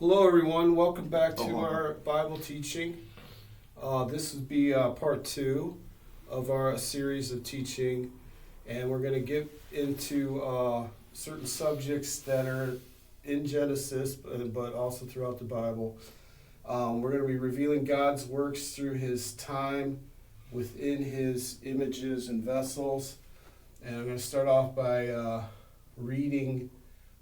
Hello, everyone. Welcome back to our Bible teaching. This will be part two of our series of teaching, and we're going to get into certain subjects that are in Genesis, but also throughout the Bible. We're going to be revealing God's works through His time within His images and vessels. And I'm going to start off by reading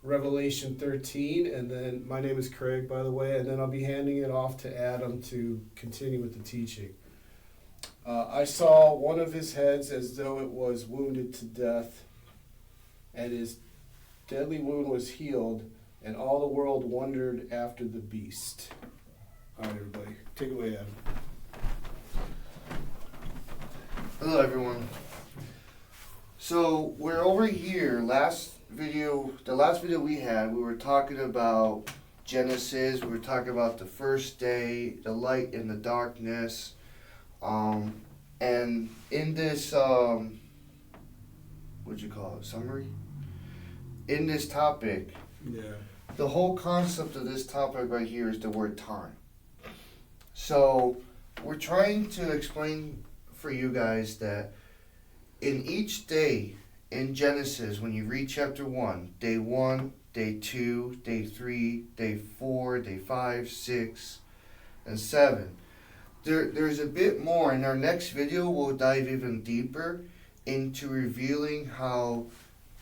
Revelation 13, and then my name is Craig, by the way, and then I'll be handing it off to Adam to continue with the teaching. I saw one of his heads as though it was wounded to death, and his deadly wound was healed, and all the world wondered after the beast. All right, everybody, take it away, Adam. Hello, everyone. So we're over here. The last video we had, we were talking about Genesis. We were talking about the first day, the light and the darkness. And in this, summary? In this topic, the whole concept of this topic right here is the word time. So we're trying to explain for you guys that in each day in Genesis, when you read chapter 1, day 1, day 2, day 3, day 4, day 5, 6, and 7, there's a bit more. In our next video, we'll dive even deeper into revealing how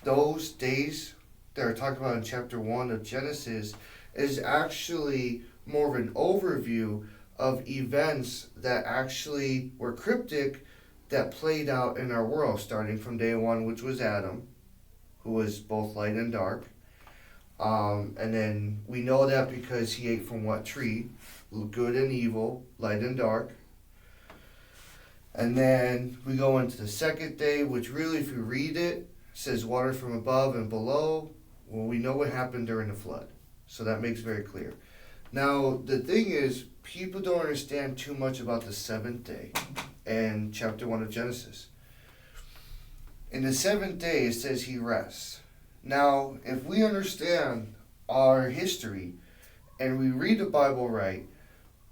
those days that are talked about in chapter 1 of Genesis is actually more of an overview of events that actually were cryptic that played out in our world, starting from day 1, which was Adam, who was both light and dark. And then we know that because he ate from what tree? Good and evil, light and dark. And then we go into the second day, which really, if you read it, says water from above and below. Well, we know what happened during the flood. So that makes very clear. Now, the thing is, people don't understand too much about the seventh day in chapter 1 of Genesis. In the seventh day, it says he rests. Now, if we understand our history and we read the Bible right,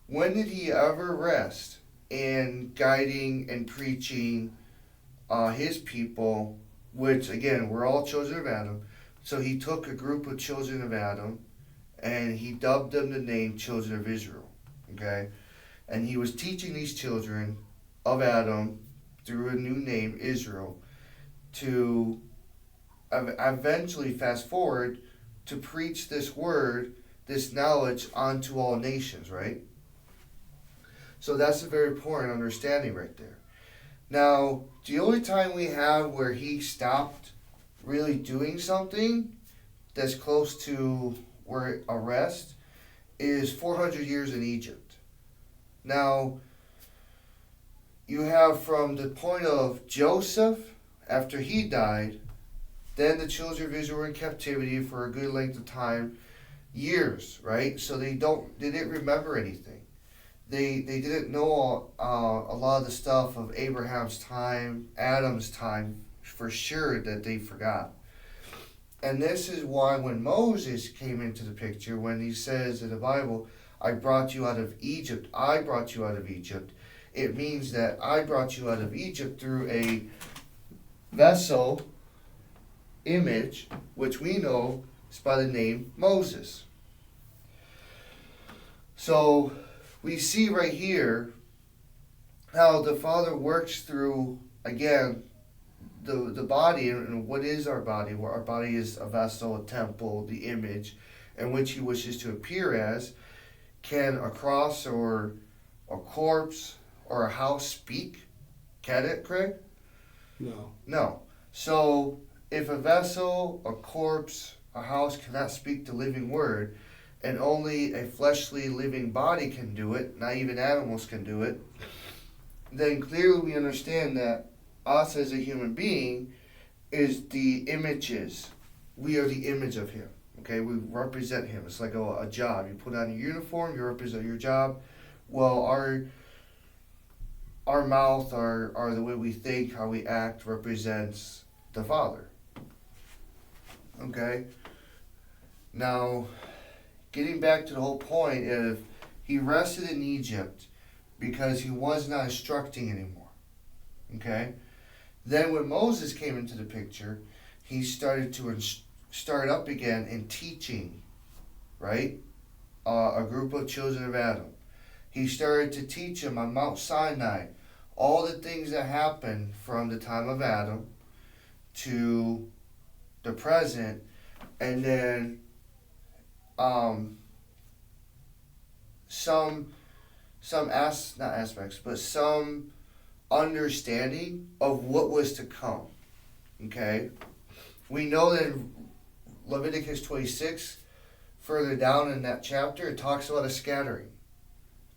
when did he ever rest in guiding and preaching his people, which, again, we're all children of Adam. So he took a group of children of Adam and he dubbed them the name Children of Israel. Okay? And he was teaching these children of Adam through a new name, Israel, to eventually fast forward to preach this word, this knowledge onto all nations, right? So that's a very important understanding right there. Now, the only time we have where he stopped really doing something that's close to where a rest is 400 years in Egypt. Now, you have from the point of Joseph, after he died, then the children of Israel were in captivity for a good length of time, years, right? So they didn't remember anything. They didn't know a lot of the stuff of Abraham's time, Adam's time, for sure that they forgot. And this is why when Moses came into the picture, when he says in the Bible, I brought you out of Egypt, it means that I brought you out of Egypt through a vessel image, which we know is by the name Moses. So we see right here how the Father works through, again, the body. And what is our body? Well, our body is a vessel, a temple, the image in which he wishes to appear as. Can a cross or a corpse or a house speak? Can it, Craig? No. So if a vessel, a corpse, a house cannot speak the living word, and only a fleshly living body can do it, not even animals can do it, then clearly we understand that us as a human being is the images. We are the image of him. Okay, we represent him. It's like a job. You put on your uniform, you represent your job. Well, our mouth, our the way we think, how we act represents the Father. Okay? Now, getting back to the whole point of he rested in Egypt because he was not instructing anymore. Okay? Then when Moses came into the picture, he started to start up again in teaching, right? A group of children of Adam. He started to teach them on Mount Sinai all the things that happened from the time of Adam to the present, and then some understanding of what was to come. Okay? We know that in Leviticus 26, further down in that chapter, it talks about a scattering.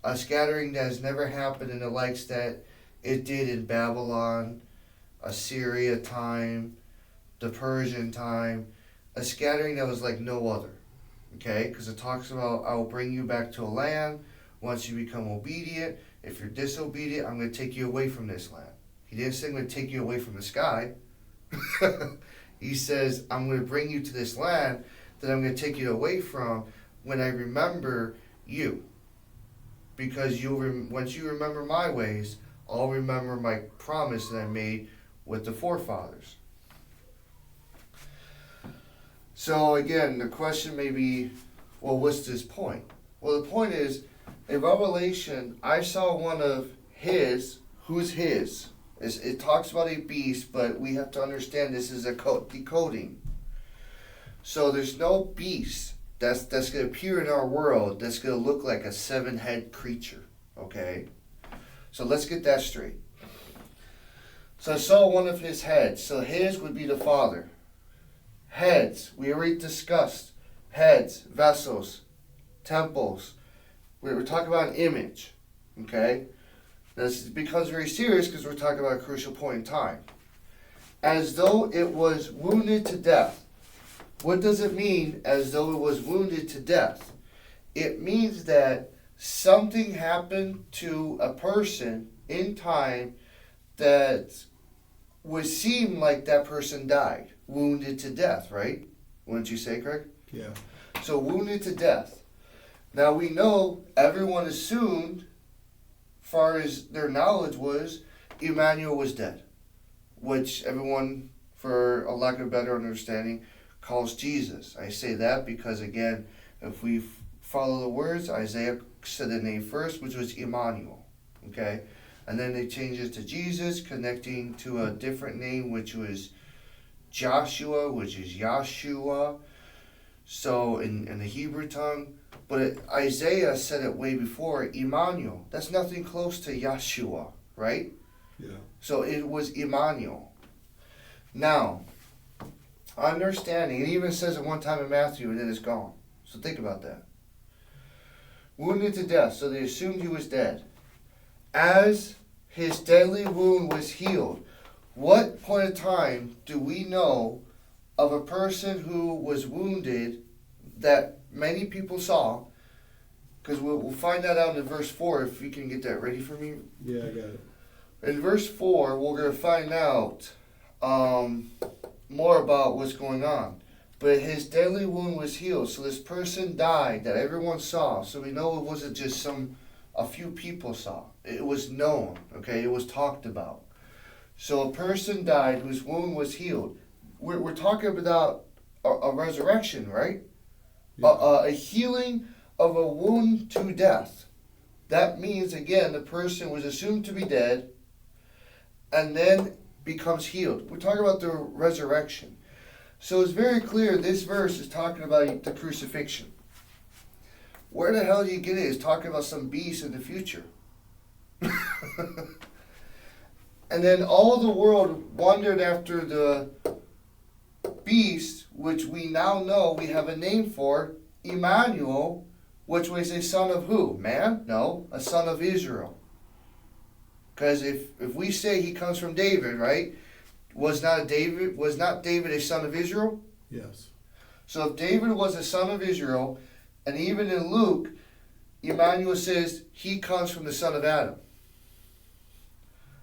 A scattering that has never happened in the likes that it did in Babylon, Assyria time, the Persian time. A scattering that was like no other. Okay? Because it talks about, I will bring you back to a land once you become obedient. If you're disobedient, I'm going to take you away from this land. He didn't say I'm going to take you away from the sky. He says, I'm going to bring you to this land that I'm going to take you away from when I remember you. Because once you remember my ways, I'll remember my promise that I made with the forefathers. So again, the question may be, well, what's this point? Well, the point is, in Revelation, I saw one of his. Who's his? It talks about a beast, but we have to understand this is a decoding. So there's no beast that's going to appear in our world that's going to look like a 7-head creature. Okay? So let's get that straight. So I saw one of his heads. So his would be the Father. Heads, we already discussed. Heads, vessels, temples. We're talking about an image. Okay? This becomes very serious because we're talking about a crucial point in time. As though it was wounded to death. What does it mean, as though it was wounded to death? It means that something happened to a person in time that would seem like that person died. Wounded to death, right? Wouldn't you say, Craig? Yeah. So wounded to death. Now we know everyone assumed, far as their knowledge was, Emmanuel was dead. Which everyone, for a lack of better understanding, calls Jesus. I say that because, again, if we follow the words, Isaiah said the name first, which was Emmanuel. Okay? And then they changed it to Jesus, connecting to a different name, which was Joshua, which is Yahshua. So, in the Hebrew tongue. But Isaiah said it way before, Emmanuel. That's nothing close to Yahshua, right? Yeah. So it was Emmanuel. Now, understanding, it even says it one time in Matthew and then it's gone. So think about that. Wounded to death, so they assumed he was dead. As his deadly wound was healed, what point of time do we know of a person who was wounded that many people saw? Because we'll find that out in verse 4, if you can get that ready for me. Yeah, I got it. In verse 4, we're going to find out more about what's going on. But his deadly wound was healed. So this person died that everyone saw. So we know it wasn't just a few people saw. It was known, okay? It was talked about. So a person died whose wound was healed. We're talking about a resurrection, right? Yeah. A healing of a wound to death. That means, again, the person was assumed to be dead and then becomes healed. We're talking about the resurrection. So it's very clear this verse is talking about the crucifixion. Where the hell do you get it? It's talking about some beast in the future. And then all the world wondered after the beast, which we now know we have a name for, Emmanuel, which was a son of who? Man? No, a son of Israel. Because if we say he comes from David, right? Was not David a son of Israel? Yes. So if David was a son of Israel, and even in Luke, Emmanuel says he comes from the son of Adam.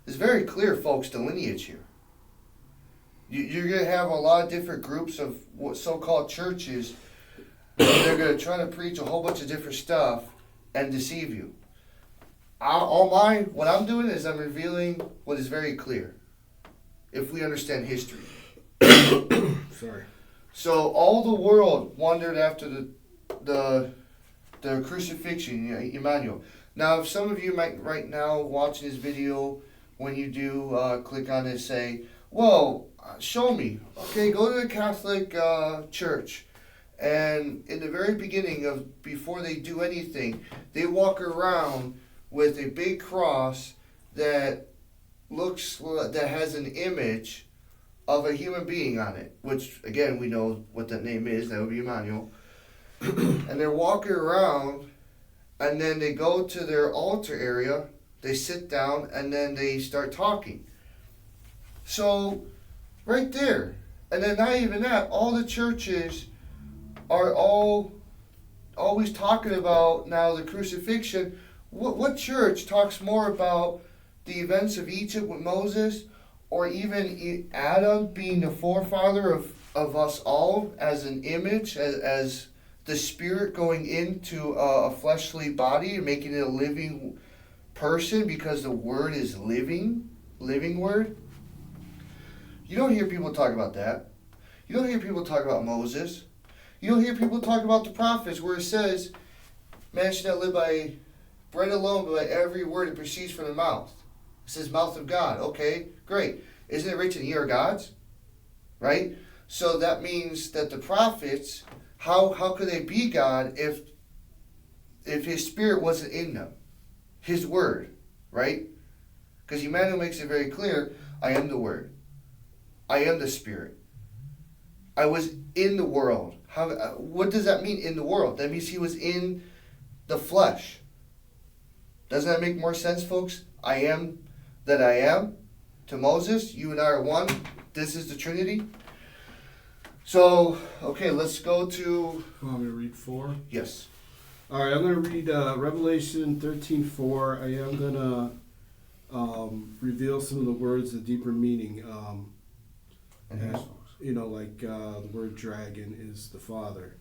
It's very clear, folks, the lineage here. You're going to have a lot of different groups of what so-called churches And they're going to try to preach a whole bunch of different stuff and deceive you. What I'm doing is I'm revealing what is very clear. If we understand history. Sorry. So all the world wondered after the crucifixion, Emmanuel. Now, if some of you might right now watching this video, when you do click on it, say, well, show me. Okay, go to the Catholic Church. And in the very beginning before they do anything, they walk around with a big cross that has an image of a human being on it, which again we know what that name is. That would be Emmanuel. And they're walking around, and then they go to their altar area. They sit down, and then they start talking. So, right there, and then not even that. All the churches are always talking about now the crucifixion. What church talks more about the events of Egypt with Moses, or even Adam being the forefather of us all as an image, as the spirit going into a fleshly body and making it a living person, because the word is living word? You don't hear people talk about that. You don't hear people talk about Moses. You don't hear people talk about the prophets, where it says, man should not live by bread alone, but by every word that proceeds from the mouth. It says mouth of God. Okay, great. Isn't it written, ye are gods? Right? So that means that the prophets, how could they be God if his spirit wasn't in them? His word, right? Because Emmanuel makes it very clear, I am the word. I am the spirit. I was in the world. What does that mean, in the world? That means he was in the flesh. Doesn't that make more sense, folks? I am that I am. To Moses, you and I are one. This is the Trinity. So, okay, let's go to... Want me to read 4? Yes. All right, I'm going to read Revelation 13:4. I am going to reveal some of the words, the deeper meaning. Like the word dragon is the Father.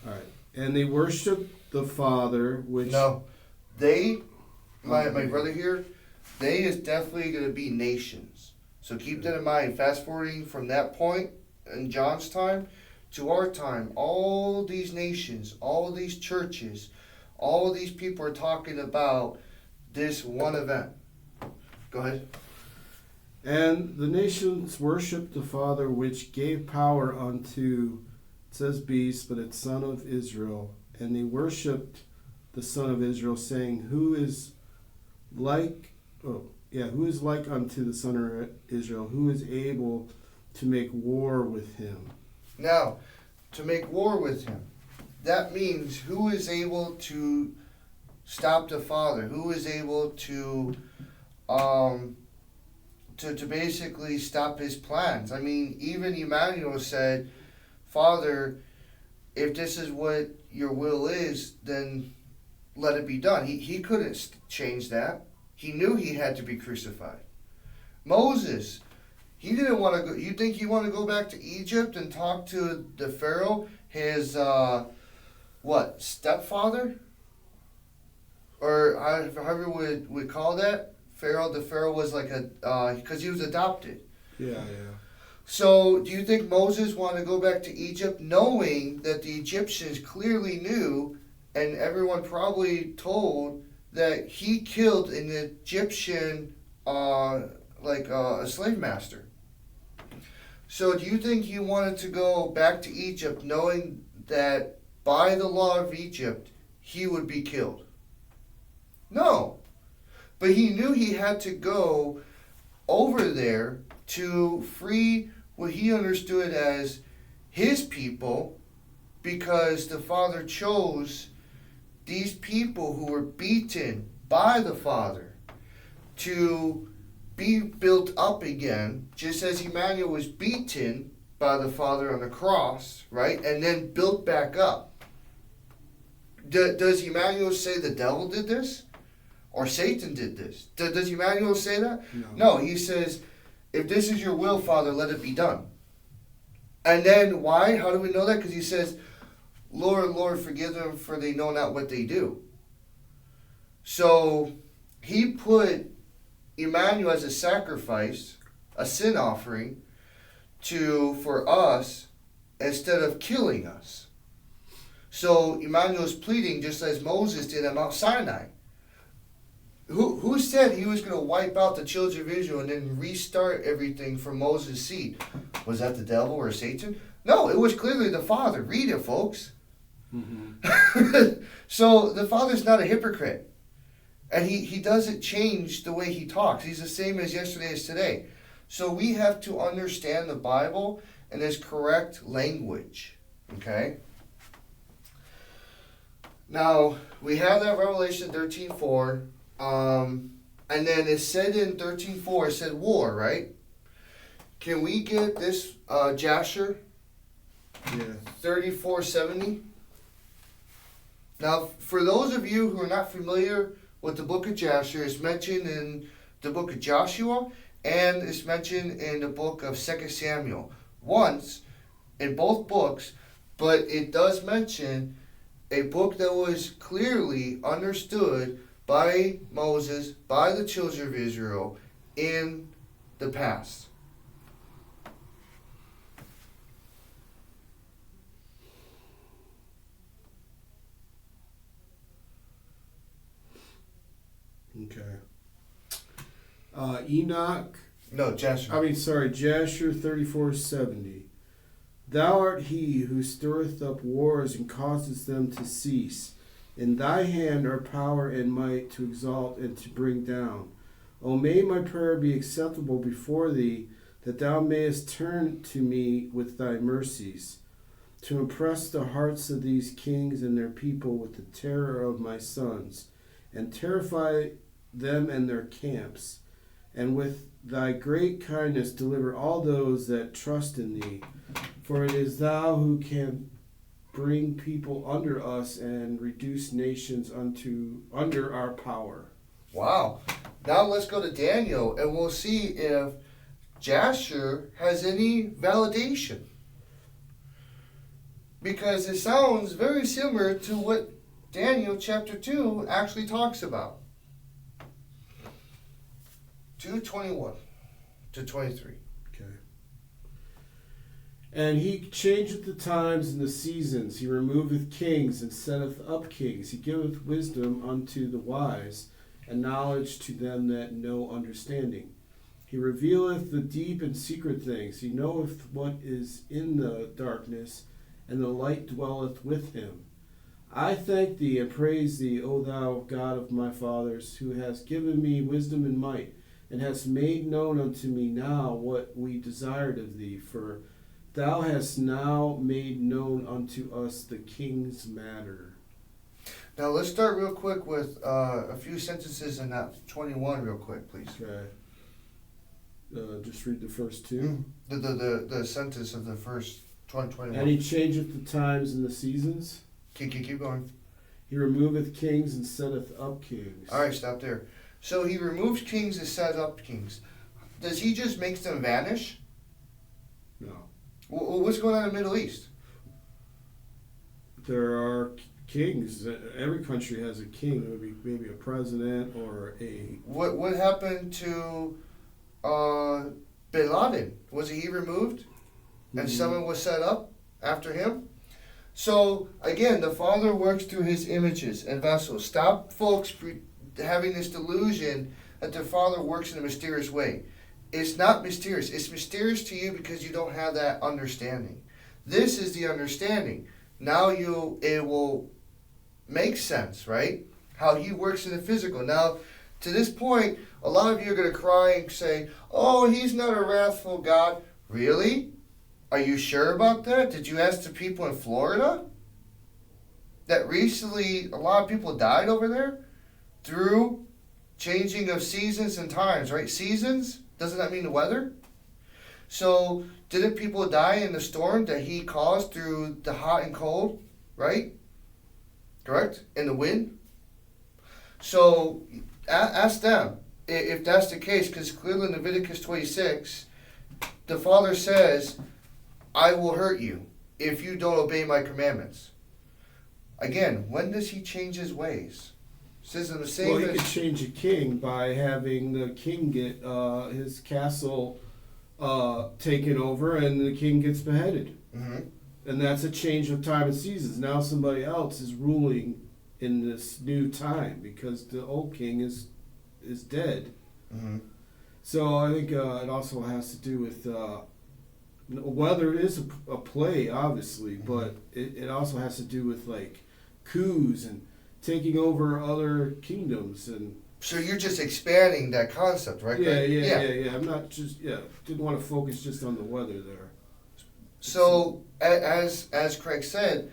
All right. And they worship the Father, which... No. They, my brother here, they is definitely going to be nations. So keep that in mind. Fast forwarding from that point in John's time to our time, all these nations, all these churches, all these people are talking about this one event. Go ahead. And the nations worshiped the Father, which gave power unto, it says beast, but it's Son of Israel. And they worshipped the Son of Israel, saying, who is like unto the Son of Israel? Who is able to make war with him? Now, to make war with him, that means who is able to stop the Father? Who is able to basically stop his plans? I mean, even Emmanuel said, Father, if this is what your will is, then let it be done. He couldn't change that. He knew he had to be crucified. Moses, he didn't want to go. You think he wanted to go back to Egypt and talk to the Pharaoh, his, stepfather? Or however we call that? Pharaoh, the Pharaoh was like because he was adopted. Yeah. So, do you think Moses wanted to go back to Egypt knowing that the Egyptians clearly knew, and everyone probably told, that he killed an Egyptian, a slave master? So, do you think he wanted to go back to Egypt knowing that by the law of Egypt, he would be killed? No. But he knew he had to go over there to free what he understood as his people, because the Father chose these people who were beaten by the Father to be built up again, just as Emmanuel was beaten by the Father on the cross, right? And then built back up. Does Emmanuel say the devil did this? Or Satan did this? Does Emmanuel say that? No, he says, if this is your will, Father, let it be done. And then why? How do we know that? Because he says, Lord, Lord, forgive them, for they know not what they do. So he put Emmanuel as a sacrifice, a sin offering, for us instead of killing us. So Emmanuel's pleading just as Moses did at Mount Sinai. Who said he was going to wipe out the children of Israel and then restart everything from Moses' seed? Was that the devil or Satan? No, it was clearly the Father. Read it, folks. Mm-hmm. So the Father's not a hypocrite. And he doesn't change the way he talks. He's the same as yesterday as today. So we have to understand the Bible in its correct language. Okay? Now, we have that Revelation 13:4. And then it said in 13:4, it said war, right? Can we get this Jasher? Yeah. 34:70. Now, for those of you who are not familiar with the book of Jasher, it's mentioned in the book of Joshua and it's mentioned in the book of 2 Samuel. Once in both books, but it does mention a book that was clearly understood by Moses, by the children of Israel in the past. Okay. Enoch. No, Jasher. Jasher 34:70. Thou art he who stirreth up wars and causeth them to cease. In thy hand are power and might to exalt and to bring down. O may my prayer be acceptable before thee, that thou mayest turn to me with thy mercies, to impress the hearts of these kings and their people with the terror of my sons, and terrify them and their camps, and with thy great kindness deliver all those that trust in thee. For it is thou who can bring people under us and reduce nations under our power. Wow. Now let's go to Daniel and we'll see if Jasher has any validation. Because it sounds very similar to what Daniel chapter 2 actually talks about. 2:21 to 23. Okay. And he changeth the times and the seasons. He removeth kings and setteth up kings. He giveth wisdom unto the wise, and knowledge to them that know understanding. He revealeth the deep and secret things. He knoweth what is in the darkness, and the light dwelleth with him. I thank thee and praise thee, O thou God of my fathers, who hast given me wisdom and might, and hast made known unto me now what we desired of thee. For thou hast now made known unto us the king's matter. Now let's start real quick with a few sentences in that 21 real quick, please. Okay. Just read the first two. The sentence of the first 21. And he changeth the times and the seasons. Keep going. He removeth kings and setteth up kings. All right, stop there. So he removes kings and sets up kings. Does he just make them vanish? No. What's going on in the Middle East? There are kings. Every country has a king. It would be maybe a president or a... What happened to Bin Laden? Was he removed? And someone was set up after him? So, again, the Father works through his images and vessels. Stop folks having this delusion that the Father works in a mysterious way. It's not mysterious. It's mysterious to you because you don't have that understanding. This is the understanding. Now it will make sense, right? How he works in the physical. Now, to this point, a lot of you are going to cry and say, oh, he's not a wrathful God. Really? Are you sure about that? Did you ask the people in Florida? That recently a lot of people died over there through changing of seasons and times, right? Seasons, doesn't that mean the weather? So didn't people die in the storm that he caused through the hot and cold, right? Correct? And the wind? So ask them if that's the case, because clearly in Leviticus 26, the Father says, I will hurt you if you don't obey my commandments. again, when does he change his ways? It says in the same. Well, he could change a king by having the king get his castle taken over, and the king gets beheaded. Mm-hmm. And that's a change of time and seasons. Now somebody else is ruling in this new time because the old king is dead. Mm-hmm. So I think it also has to do with weather is a play, obviously, but it also has to do with like coups and taking over other kingdoms and. So you're just expanding that concept, right? Yeah. I'm not just didn't want to focus just on the weather there. So as Craig said,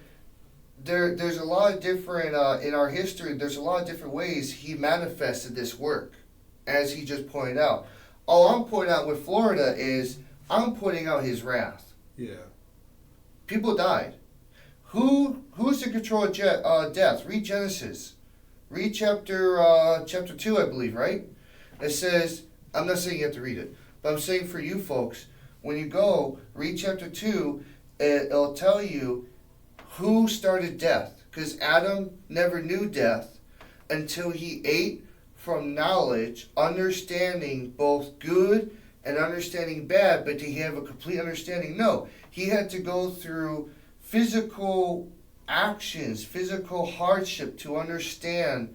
there's a lot of different in our history. There's a lot of different ways he manifested this work, as he just pointed out. All I'm pointing out with Florida is I'm pointing out his wrath. Yeah. People died. Who's in control of death? Read Genesis. Read chapter 2, I believe, right? It says, I'm not saying you have to read it, but I'm saying for you folks, when you go, read chapter 2, it'll tell you who started death. Because Adam never knew death until he ate from knowledge, understanding both good and understanding bad, but did he have a complete understanding? No. He had to go through physical actions, physical hardship to understand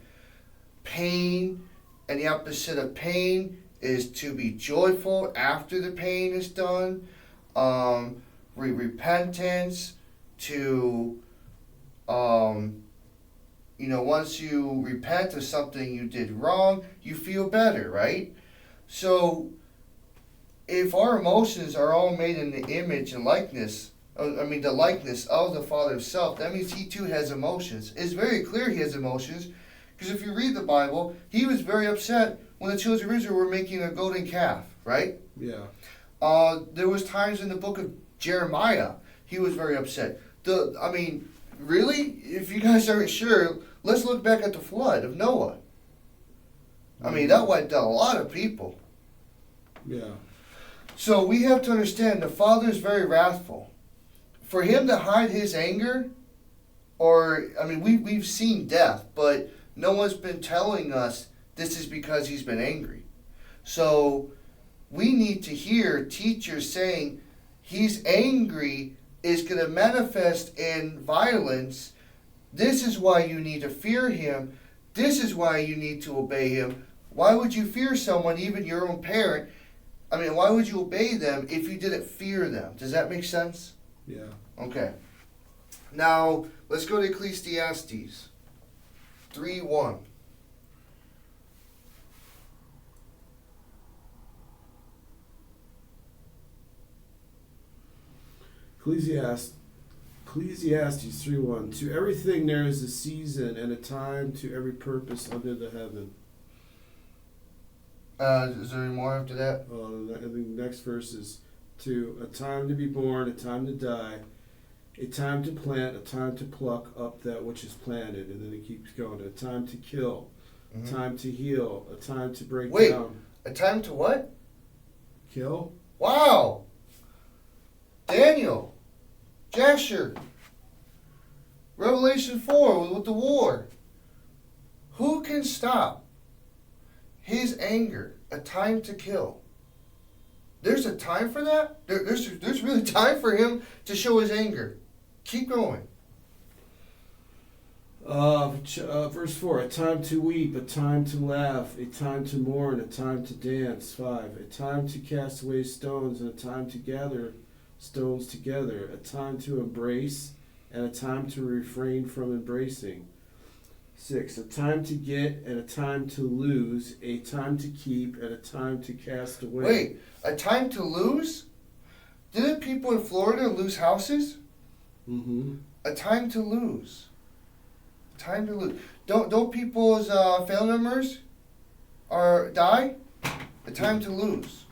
pain, and the opposite of pain is to be joyful after the pain is done. Repentance to, once you repent of something you did wrong, you feel better, right? So if our emotions are all made in the image and likeness, the likeness of the Father himself, that means he too has emotions. It's very clear he has emotions, because if you read the Bible, he was very upset when the children of Israel were making a golden calf, right? Yeah. There was times in the book of Jeremiah, he was very upset. Really? If you guys aren't sure, let's look back at the flood of Noah. That wiped out a lot of people. Yeah. So we have to understand the Father is very wrathful. For him to hide his anger, we've seen death, but no one's been telling us this is because he's been angry. So we need to hear teachers saying he's angry is going to manifest in violence. This is why you need to fear him. This is why you need to obey him. Why would you fear someone, even your own parent? Why would you obey them if you didn't fear them? Does that make sense? Yeah. Okay. Now, let's go to Ecclesiastes 3:1. Ecclesiastes 3:1. To everything there is a season and a time to every purpose under the heaven. Is there any more after that? The next verse is to a time to be born, a time to die, a time to plant, a time to pluck up that which is planted, and then it keeps going. A time to kill, a time to heal, a time to break down. A time to what? Kill? Wow! Daniel, Jasher, Revelation 4 with the war. Who can stop his anger? A time to kill. There's a time for that? There's really time for him to show his anger. Keep going. Verse 4, a time to weep, a time to laugh, a time to mourn, a time to dance. 5, a time to cast away stones, and a time to gather stones together, a time to embrace, and a time to refrain from embracing. 6, a time to get and a time to lose, a time to keep and a time to cast away. Wait, a time to lose? Didn't people in Florida lose houses? Mm-hmm. A time to lose. Time to lose. Don't people's family members die? A time to lose.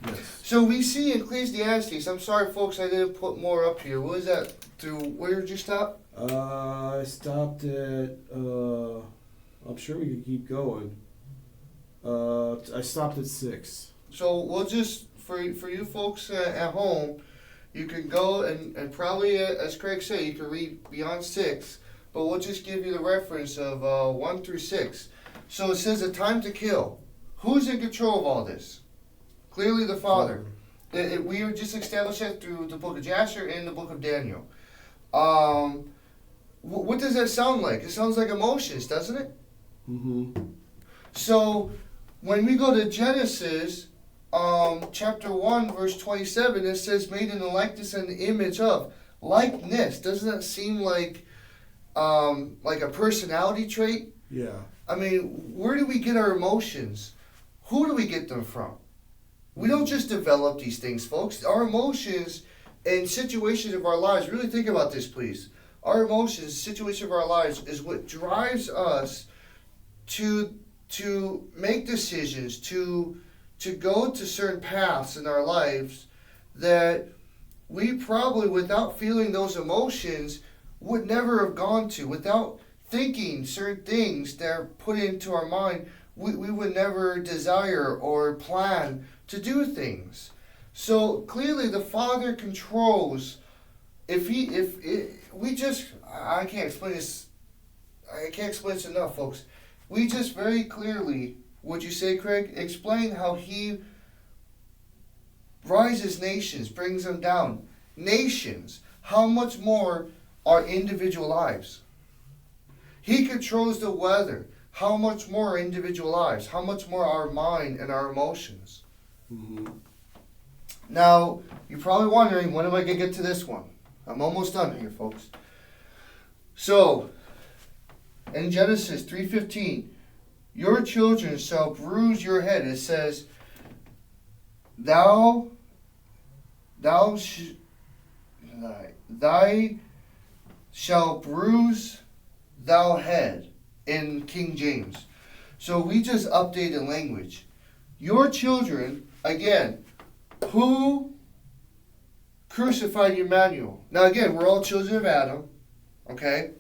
Yes. So we see in Ecclesiastes, I'm sorry folks I didn't put more up here. What is that? Where did you stop? I stopped at, I'm sure we could keep going. I stopped at 6. So we'll just, for you folks at home, you can go and probably, as Craig said, you can read beyond 6. but we'll just give you the reference of 1 through 6. So it says a time to kill. Who's in control of all this? Clearly the Father. We just established that through the book of Jasher and the book of Daniel. What does that sound like? It sounds like emotions, doesn't it? Mm-hmm. So when we go to Genesis chapter 1 verse 27, it says made in the likeness and the image of. Likeness, doesn't that seem like a personality trait? Yeah. I mean, where do we get our emotions? Who do we get them from? We don't just develop these things, folks. Our emotions and situations of our lives, really think about this, please. Our emotions, situation of our lives is what drives us to make decisions, to go to certain paths in our lives that we probably, without feeling those emotions, would never have gone to. Without thinking certain things that are put into our mind, we would never desire or plan to do things. So clearly the Father controls. I can't explain this. I can't explain this enough, folks. We just very clearly, would you say, Craig, explain how He rises nations, brings them down. Nations. How much more our individual lives? He controls the weather. How much more our individual lives? How much more our mind and our emotions? Mm-hmm. Now, you're probably wondering, when am I going to get to this one? I'm almost done here, folks. So, in Genesis 3:15, your children shall bruise your head. It says, thy shall bruise thou head, in King James. So we just updated language. Your children, again, who crucified Emmanuel? Now again, we're all children of Adam, okay?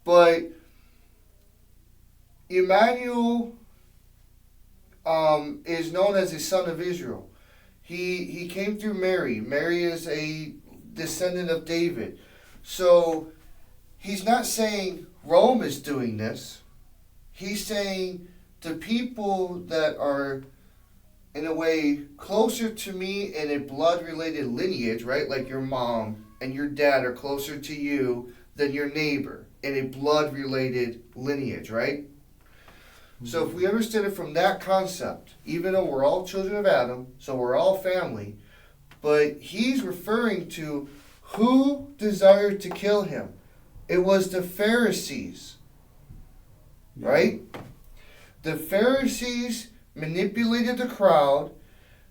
But Emmanuel is known as the son of Israel. He came through Mary. Mary is a descendant of David. So he's not saying Rome is doing this. He's saying the people that are, in a way, closer to me in a blood-related lineage, right? Like your mom and your dad are closer to you than your neighbor in a blood-related lineage, right? Mm-hmm. So if we understand it from that concept, even though we're all children of Adam, so we're all family, but he's referring to who desired to kill him. It was the Pharisees, right? The Pharisees manipulated the crowd.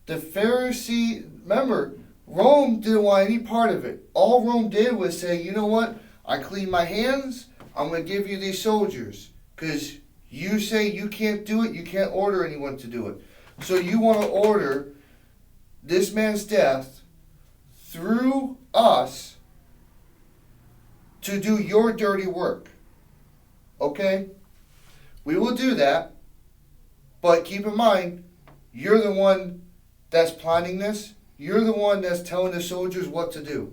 Remember, Rome didn't want any part of it. All Rome did was say, you know what? I clean my hands. I'm going to give you these soldiers. Because you say you can't do it. You can't order anyone to do it. So you want to order this man's death through us to do your dirty work. Okay? We will do that. But keep in mind, you're the one that's planning this. You're the one that's telling the soldiers what to do.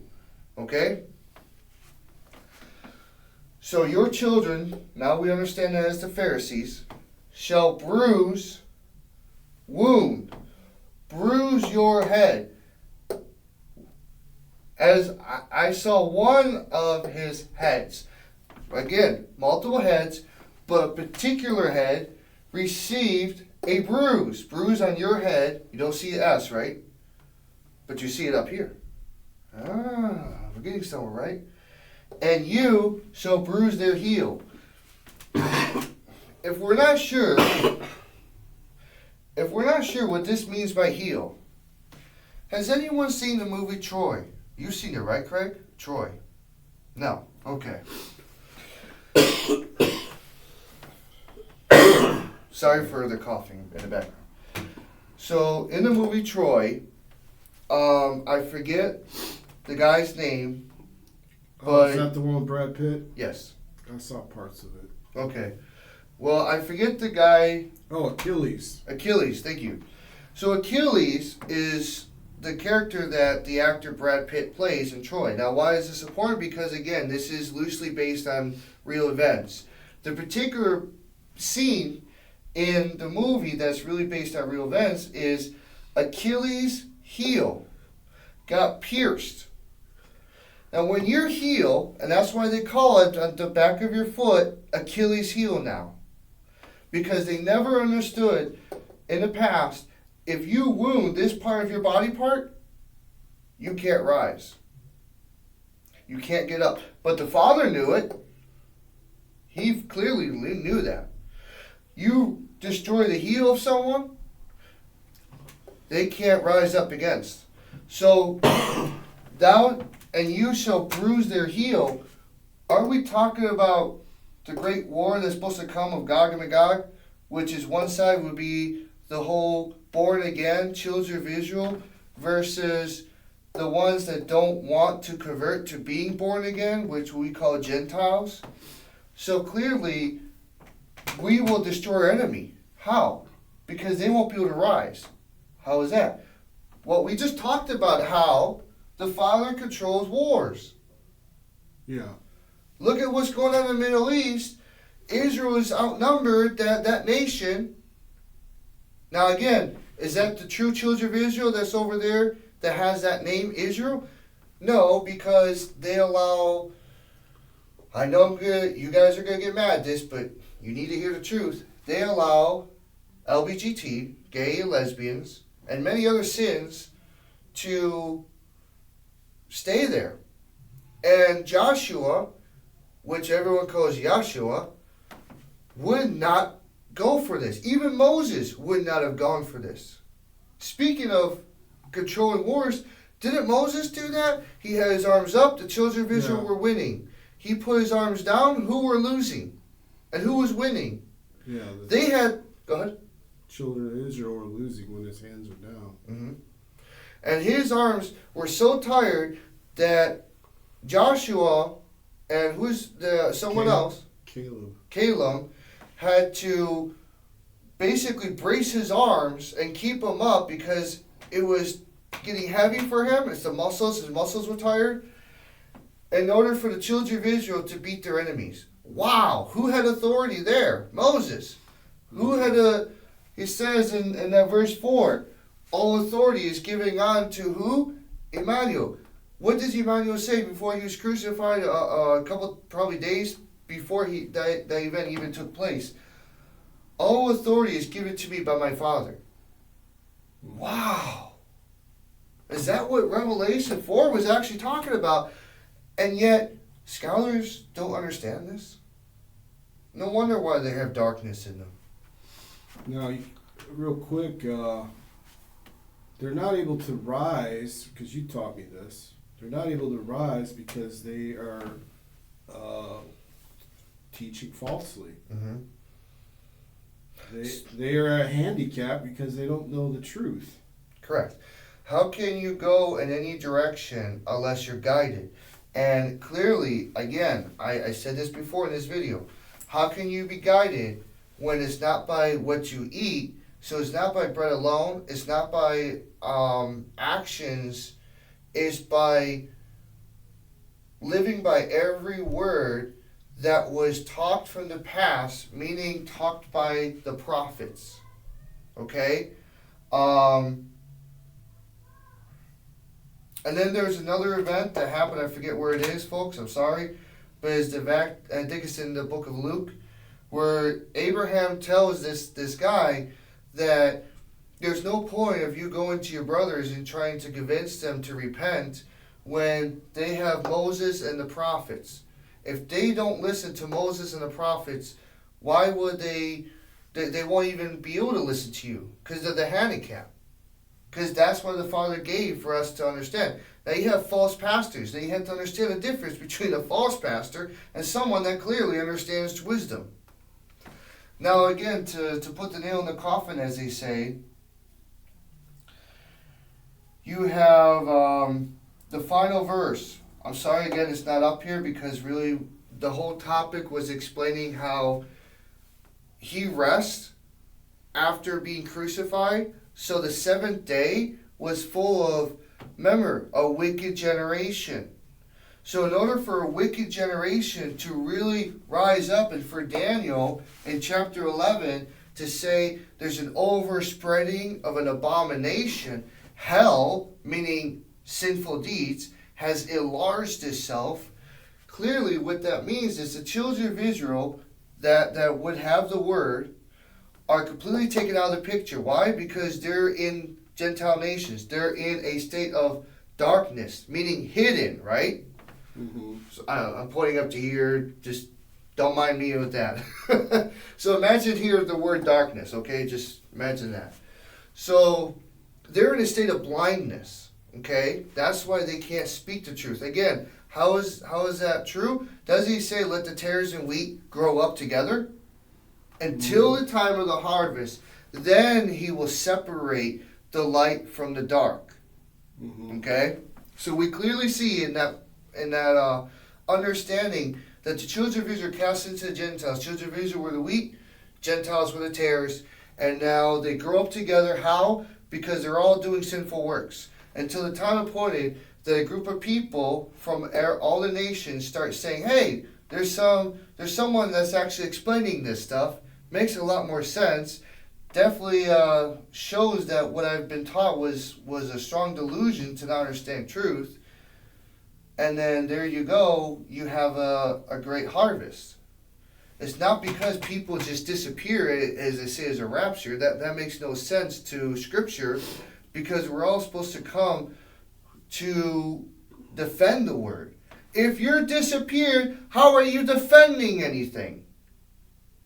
Okay? So your children, now we understand that as the Pharisees, shall wound, bruise your head. As I saw one of his heads, again, multiple heads, but a particular head received a bruise. Bruise on your head. You don't see an S, right? But you see it up here. We're getting somewhere, right? And you shall bruise their heel. If we're not sure what this means by heel, has anyone seen the movie Troy? You've seen it, right, Craig? Troy. No. Okay. Sorry for the coughing in the background. So, in the movie Troy, I forget the guy's name. Oh, is that the one with Brad Pitt? Yes. I saw parts of it. Okay. Well, I forget the guy. Oh, Achilles. Achilles, thank you. So Achilles is the character that the actor Brad Pitt plays in Troy. Now, why is this important? Because, again, this is loosely based on real events. The particular scene in the movie that's really based on real events is Achilles' heel got pierced. Now, when your heel, and that's why they call it on the back of your foot Achilles' heel now, because they never understood in the past, if you wound this part of your body part, you can't rise. You can't get up. But the Father knew it. He clearly knew that. You destroy the heel of someone, they can't rise up against. So, thou and you shall bruise their heel. Are we talking about the great war that's supposed to come of Gog and Magog, which is one side would be the whole born again children of Israel versus the ones that don't want to convert to being born again, which we call Gentiles? So clearly, we will destroy our enemy. How? Because they won't be able to rise. How is that? Well, we just talked about how the Father controls wars. Yeah. Look at what's going on in the Middle East. Israel is outnumbered, that nation. Now again, is that the true children of Israel that's over there that has that name Israel? No, because they allow, I know you guys are going to get mad at this, but you need to hear the truth. They allow LGBT, gay and lesbians, and many other sins to stay there. And Joshua, which everyone calls Yahshua, would not go for this. Even Moses would not have gone for this. Speaking of controlling wars, didn't Moses do that? He had his arms up, the children of Israel were winning. He put his arms down, who were losing? And who was winning? Yeah. They had, go ahead. Children of Israel were losing when his hands were down. Mm-hmm. And his arms were so tired that Joshua and someone else, Caleb, had to basically brace his arms and keep them up because it was getting heavy for him. His muscles were tired. In order for the children of Israel to beat their enemies. Wow, who had authority there? Moses. Who had he says in that verse 4, all authority is given on to who? Emmanuel. What does Emmanuel say before he was crucified a couple, probably days before that event even took place? All authority is given to me by my Father. Wow. Is that what Revelation 4 was actually talking about? And yet, scholars don't understand this. No wonder why they have darkness in them. Now, real quick, they're not able to rise, because you taught me this, they're not able to rise because they are teaching falsely. Mm-hmm. They are a handicap because they don't know the truth. Correct. How can you go in any direction unless you're guided? And clearly, again, I said this before in this video, how can you be guided when it's not by what you eat? So it's not by bread alone, it's not by actions, it's by living by every word that was talked from the past, meaning talked by the prophets. Okay? And then there's another event that happened, I forget where it is, folks, I'm sorry, but it's I think it's in the book of Luke, where Abraham tells this guy that there's no point of you going to your brothers and trying to convince them to repent when they have Moses and the prophets. If they don't listen to Moses and the prophets, why would they won't even be able to listen to you? Because of the handicap. Because that's what the Father gave for us to understand. Now you have false pastors. Now you have to understand the difference between a false pastor and someone that clearly understands wisdom. Now again, to put the nail in the coffin, as they say, you have the final verse. I'm sorry again it's not up here because really the whole topic was explaining how he rests after being crucified. So the seventh day was full of, remember, a wicked generation. So in order for a wicked generation to really rise up, and for Daniel in chapter 11 to say there's an overspreading of an abomination, hell, meaning sinful deeds, has enlarged itself. Clearly what that means is the children of Israel that would have the word are completely taken out of the picture. Why? Because they're in Gentile nations. They're in a state of darkness, meaning hidden, right? Mm-hmm. So, I don't know, I'm pointing up to here, just don't mind me with that. So imagine here the word darkness, okay? Just imagine that. So they're in a state of blindness, okay? That's why they can't speak the truth. Again, how is that true? Does he say let the tares and wheat grow up together? Until the time of the harvest, then he will separate the light from the dark. Mm-hmm. Okay? So we clearly see in that understanding that the children of Israel cast into the Gentiles. Children of Israel were the wheat, Gentiles were the tares, and now they grow up together. How? Because they're all doing sinful works. Until the time appointed that a group of people from all the nations start saying, hey, there's someone that's actually explaining this stuff. Makes a lot more sense. Definitely shows that what I've been taught was a strong delusion to not understand truth. And then there you go, you have a great harvest. It's not because people just disappear, as they say, as a rapture. That makes no sense to Scripture, because we're all supposed to come to defend the Word. If you're disappeared, how are you defending anything?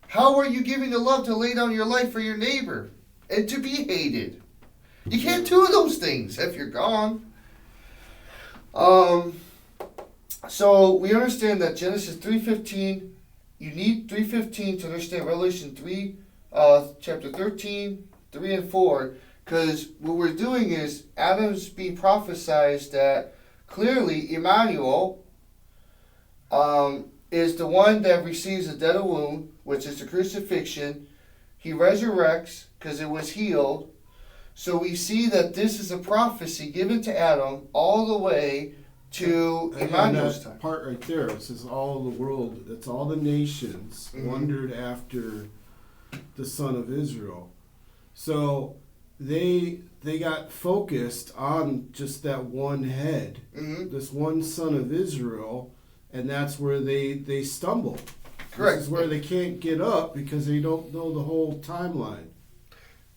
How are you giving the love to lay down your life for your neighbor and to be hated? You can't do those things if you're gone. So we understand that Genesis 3:15, you need 3:15 to understand Revelation 3, chapter 13, 3 and 4, because what we're doing is Adam's being prophesied that clearly Emmanuel is the one that receives the dead of wound, which is the crucifixion. He resurrects because it was healed. So we see that this is a prophecy given to Adam all the way to Emmanuel's time. Part right there, it says all the world, that's all the nations wondered after the son of Israel. So they got focused on just that one head, this one son of Israel, and that's where they stumble. Correct. This is where they can't get up because they don't know the whole timeline.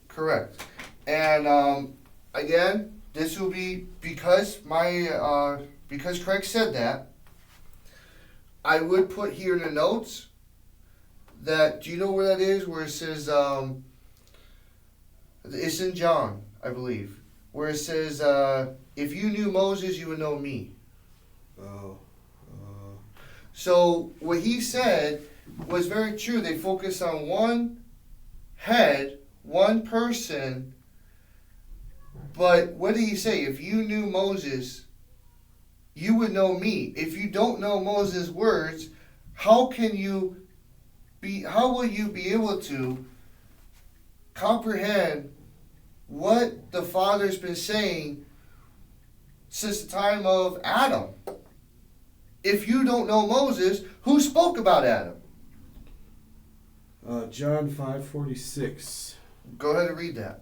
Correct. And again, this will be because Craig said that. I would put here in the notes that, do you know where that is? Where it says, it's in John, I believe, where it says, if you knew Moses, you would know me. Oh. So what he said was very true. They focus on one head, one person. But what did he say? If you knew Moses, you would know me. If you don't know Moses' words, how will you be able to comprehend what the Father's been saying since the time of Adam? If you don't know Moses, who spoke about Adam? John 5:46. Go ahead and read that.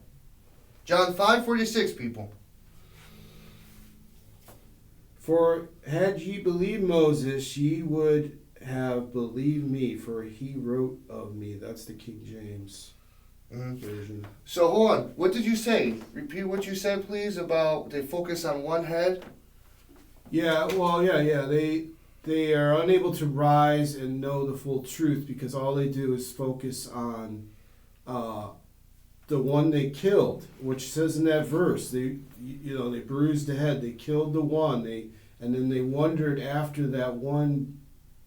John 5:46, people. For had ye believed Moses, ye would have believed me, for he wrote of me. That's the King James version. So hold on. What did you say? Repeat what you said, please, about they focus on one head. Yeah, well, yeah. They are unable to rise and know the full truth because all they do is focus on the one they killed, which says in that verse, they bruised the head, they killed the one, and then they wondered after that one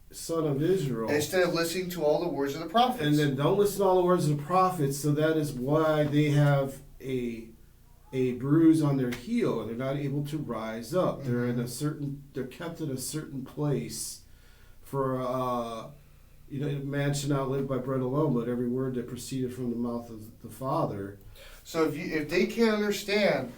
son of Israel. Instead of listening to all the words of the prophets. And then don't listen to all the words of the prophets, so that is why they have a bruise on their heel and they're not able to rise up. They're they're kept in a certain place for man should not live by bread alone, but every word that proceeded from the mouth of the Father. So if they can't understand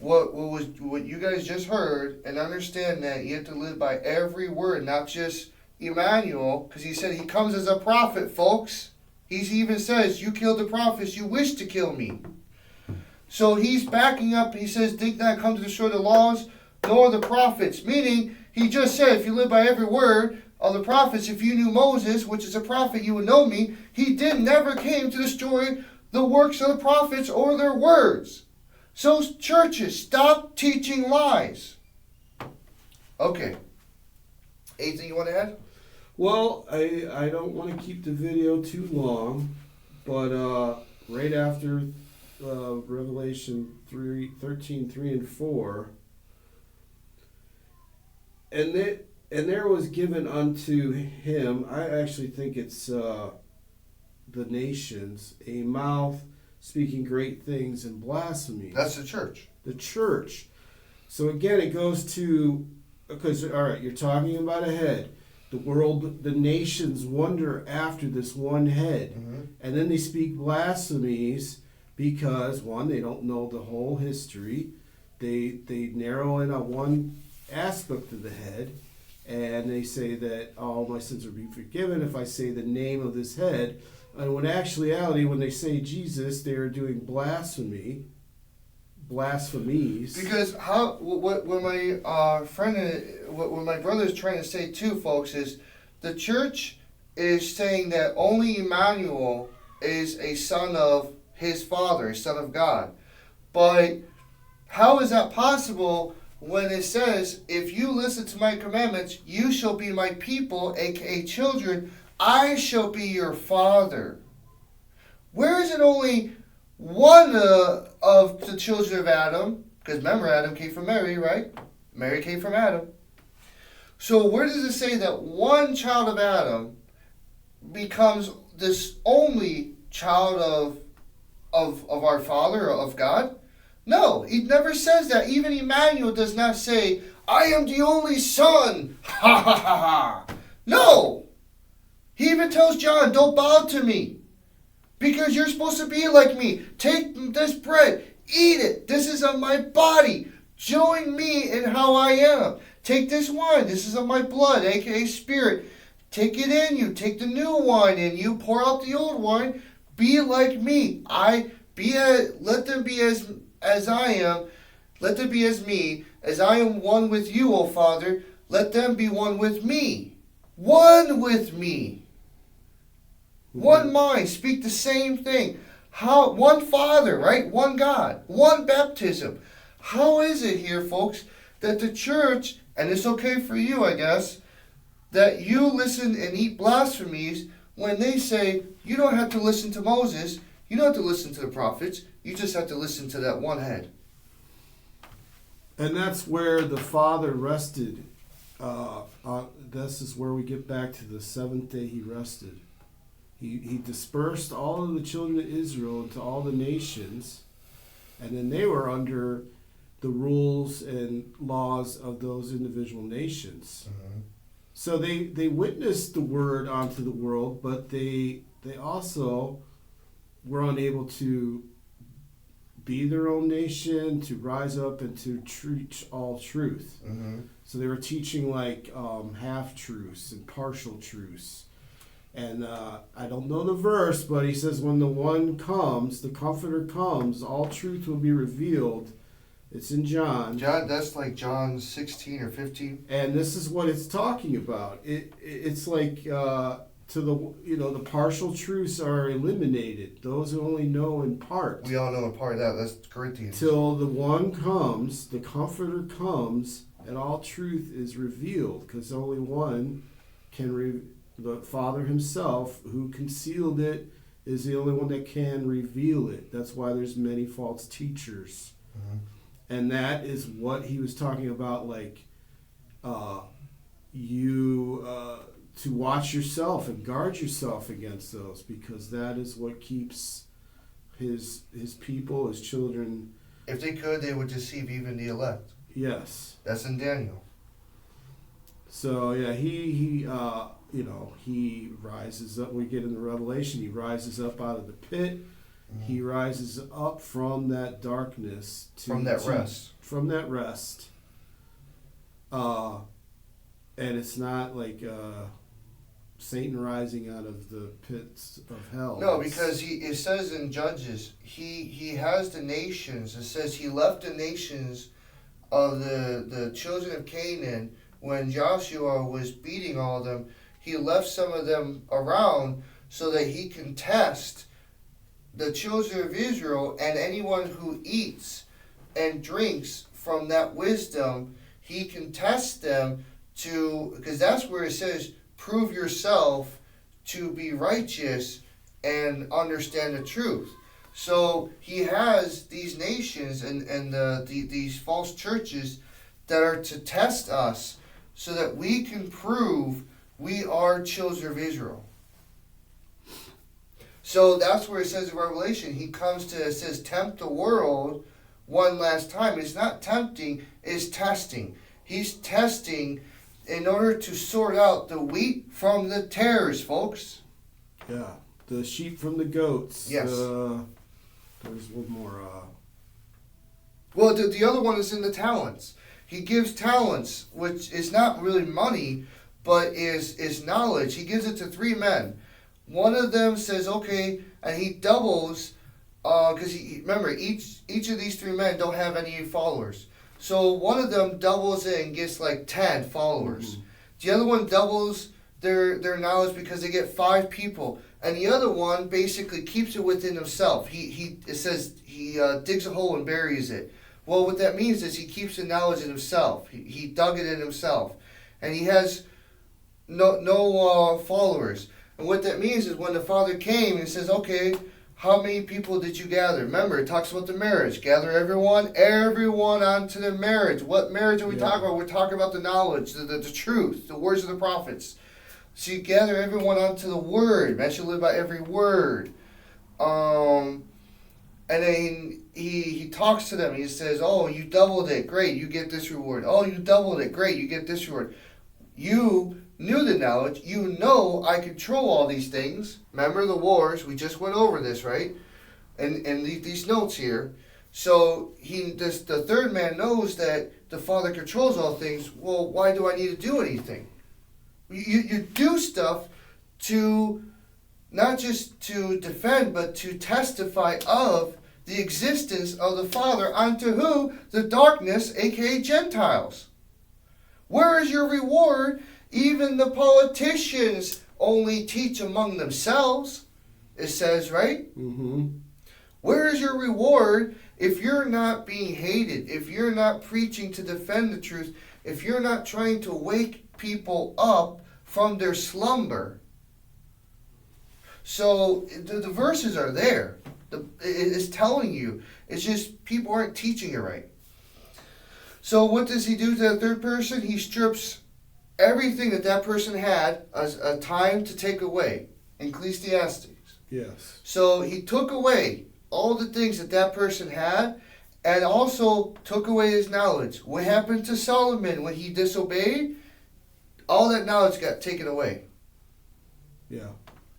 what you guys just heard, and understand that you have to live by every word, not just Emmanuel, because he said he comes as a prophet, folks. He even says, you killed the prophets, you wish to kill me. So he's backing up, he says, think not come to destroy the laws, nor the prophets. Meaning, he just said, if you live by every word of the prophets, if you knew Moses, which is a prophet, you would know me. He never came to destroy the works of the prophets or their words. So churches, stop teaching lies. Okay. Anything you want to add? Well, I don't want to keep the video too long, but right after Revelation 13:3 and 4, and there was given unto him, I actually think it's the nations, a mouth speaking great things and blasphemy. That's the church. The church. So again, it goes to, because, all right, you're talking about a head. The world, the nations wonder after this one head. Mm-hmm. And then they speak blasphemies because, one, they don't know the whole history. They narrow in on one aspect of the head. And they say that all my sins will be forgiven if I say the name of this head. And when actuality, when they say Jesus, they are doing blasphemies. Because what my what my brother is trying to say too, folks, is the church is saying that only Emmanuel is a son of his Father, a son of God. But how is that possible when it says, if you listen to my commandments, you shall be my people, aka children, I shall be your Father? Where is it only one of the children of Adam? Because remember, Adam came from Mary, right? Mary came from Adam. So where does it say that one child of Adam becomes this only child of our Father, of God? No, it never says that. Even Emmanuel does not say, I am the only son. Ha ha ha ha. No. He even tells John, don't bow to me, because you're supposed to be like me. Take this bread, eat it. This is of my body. Join me in how I am. Take this wine. This is of my blood, aka spirit. Take it in you. Take the new wine in you. Pour out the old wine. Be like me. Let them be as I am. Let them be as me. As I am one with you, O Father, let them be one with me. One with me. One mind, speak the same thing. How one Father, right? One God, one baptism. How is it here, folks, that the church, and it's okay for you, I guess, that you listen and eat blasphemies when they say you don't have to listen to Moses, you don't have to listen to the prophets, you just have to listen to that one head. And that's where the Father rested. This is where we get back to the seventh day he rested. He dispersed all of the children of Israel into all the nations, and then they were under the rules and laws of those individual nations. Mm-hmm. So they witnessed the word onto the world, but they also were unable to be their own nation, to rise up and to preach all truth. Mm-hmm. So they were teaching like half-truths and partial truths. And I don't know the verse, but he says when the one comes, the Comforter comes, all truth will be revealed. It's in John. That's like John 16 or 15. And this is what it's talking about. It's like the partial truths are eliminated. Those who only know in part. We all know in part of that. That's Corinthians. Till the one comes, the Comforter comes, and all truth is revealed, because only one can the Father himself, who concealed it, is the only one that can reveal it. That's why there's many false teachers. Mm-hmm. And that is what he was talking about, like to watch yourself and guard yourself against those, because that is what keeps his people, his children. If they could, they would deceive even the elect. Yes. That's in Daniel. So yeah, he rises up. We get in the Revelation. He rises up out of the pit, He rises up from that darkness from that rest. From that rest. And it's not like Satan rising out of the pits of hell. No, because it says in Judges, he has the nations. It says he left the nations of the children of Canaan when Joshua was beating all of them. He left some of them around so that he can test the children of Israel, and anyone who eats and drinks from that wisdom, he can test them because that's where it says, prove yourself to be righteous and understand the truth. So he has these nations and these false churches that are to test us so that we can prove we are children of Israel. So that's where it says in Revelation, he comes to, it says, tempt the world one last time. It's not tempting, it's testing. He's testing in order to sort out the wheat from the tares, folks. Yeah, the sheep from the goats. Yes. There's one more. Well, the other one is in the talents. He gives talents, which is not really money, but is knowledge. He gives it to 3 men. One of them says, okay, and he doubles, because remember, each of these 3 men don't have any followers. So one of them doubles it and gets like 10 followers. Mm-hmm. The other one doubles their knowledge because they get 5 people. And the other one basically keeps it within himself. It says he digs a hole and buries it. Well, what that means is he keeps the knowledge in himself. He dug it in himself. And he has no followers. And what that means is when the Father came and says, okay, how many people did you gather? Remember, it talks about the marriage. Gather everyone onto the marriage. What marriage are we talking about? We're talking about the knowledge, the truth, the words of the prophets. So you gather everyone onto the word. Man should live by every word. And then he talks to them. He says, oh, you doubled it. Great, you get this reward. Oh, you doubled it. Great, you get this reward. You knew the knowledge. You know I control all these things. Remember the wars. We just went over this, right? And these notes here. So the third man knows that the Father controls all things. Well, why do I need to do anything? You do stuff to not just to defend, but to testify of the existence of the Father unto who? The darkness, aka Gentiles. Where is your reward? Even the politicians only teach among themselves, it says, right? Mm-hmm. Where is your reward if you're not being hated, if you're not preaching to defend the truth, if you're not trying to wake people up from their slumber? So the verses are there. It's telling you. It's just people aren't teaching it right. So what does he do to the third person? He strips everything that person had as a time to take away. Ecclesiastes. Yes. So he took away all the things that person had, and also took away his knowledge. What happened to Solomon when he disobeyed? All that knowledge got taken away. Yeah.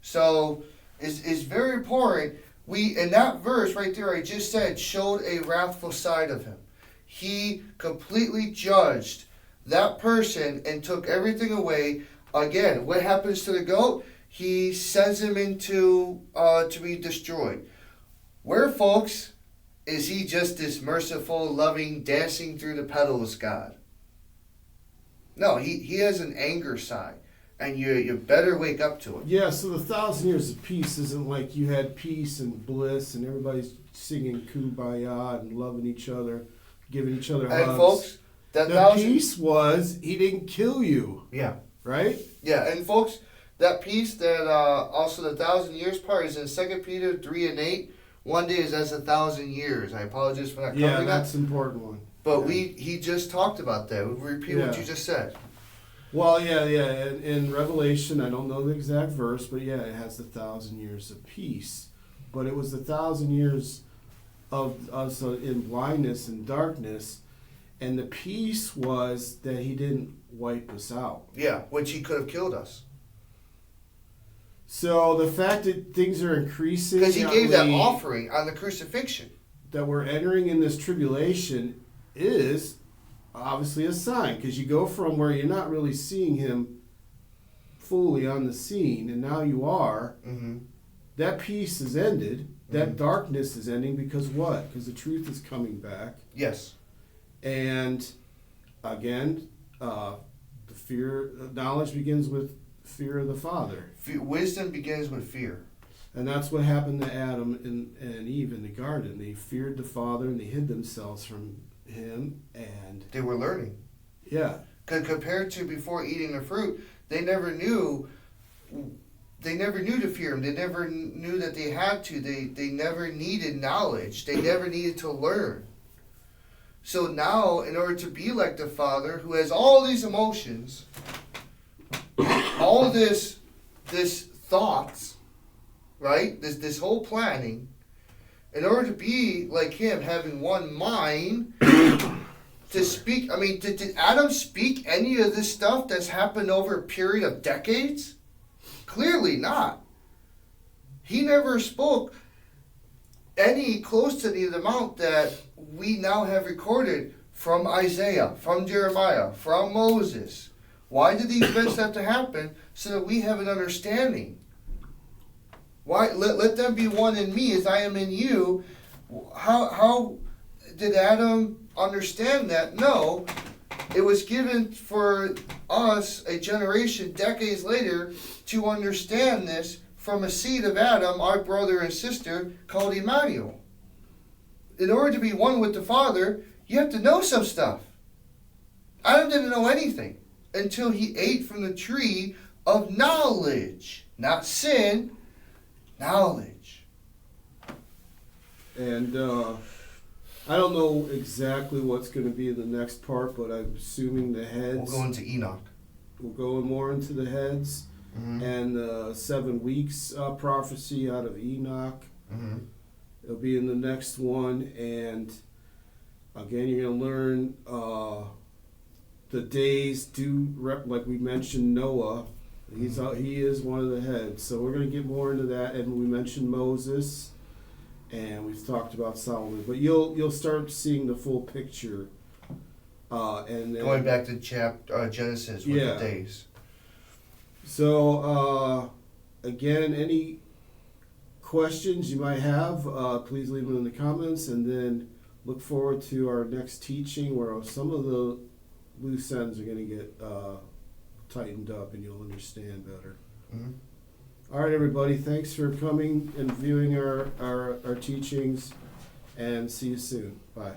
So it's very important. In that verse right there, I just said, showed a wrathful side of him. He completely judged that person and took everything away. Again, what happens to the goat? He sends him into to be destroyed. Where, folks, is he just this merciful, loving, dancing through the petals God? No, he has an anger side, and you better wake up to it. Yeah, so the 1,000 years of peace isn't like you had peace and bliss and everybody's singing kumbaya and loving each other, giving each other hugs. And folks, the peace was he didn't kill you. Yeah. Right? Yeah, and folks, that peace that also the 1,000 years part is in 2 Peter 3:8. One day is as 1,000 years. I apologize for not covering that. Yeah, that's an important one. But he just talked about that. We'll repeat what you just said. Well, yeah. In Revelation, I don't know the exact verse, but yeah, it has the 1,000 years of peace. But it was the 1,000 years of us in blindness and darkness, and the peace was that he didn't wipe us out. Yeah, which he could have killed us. So the fact that things are increasing, Because he gave that offering on the crucifixion. that we're entering in this tribulation is obviously a sign, because you go from where you're not really seeing him fully on the scene, and now you are. Mm-hmm. That peace is ended. That darkness is ending because what? Because the truth is coming back. Yes. And again, knowledge begins with fear of the Father. Wisdom begins with fear. And that's what happened to Adam and Eve in the garden. They feared the Father and they hid themselves from him, and They were learning. yeah. Compared to before eating the fruit, they never knew to fear him. They never knew that they had to. They never needed knowledge. They never needed to learn. So now, in order to be like the Father, who has all these emotions, all this thoughts, right? This whole planning, in order to be like him, having one mind, to speak, I mean, did Adam speak any of this stuff that's happened over a period of decades? Clearly not. He never spoke any close to the amount that we now have recorded from Isaiah, from Jeremiah, from Moses. Why did these events have to happen? So that we have an understanding. Why let them be one in me as I am in you. How did Adam understand that? No. It was given for us, a generation decades later, to understand this from a seed of Adam, our brother and sister, called Emmanuel. In order to be one with the Father, you have to know some stuff. Adam didn't know anything until he ate from the tree of knowledge. Not sin, knowledge. And I don't know exactly what's going to be in the next part, but I'm assuming the heads. We'll go into Enoch. We'll go more into the heads. Mm-hmm. And 7 weeks prophecy out of Enoch. Mm-hmm. It'll be in the next one, and again, you're going to learn the days like we mentioned Noah. He is one of the heads, so we're going to get more into that. And we mentioned Moses, and we've talked about Solomon, but you'll start seeing the full picture. And then, Going back to Genesis with the days. So, again, any questions you might have, please leave them in the comments, and then look forward to our next teaching where some of the loose ends are going to get tightened up and you'll understand better. Mm-hmm. All right, everybody, thanks for coming and viewing our teachings, and see you soon. Bye.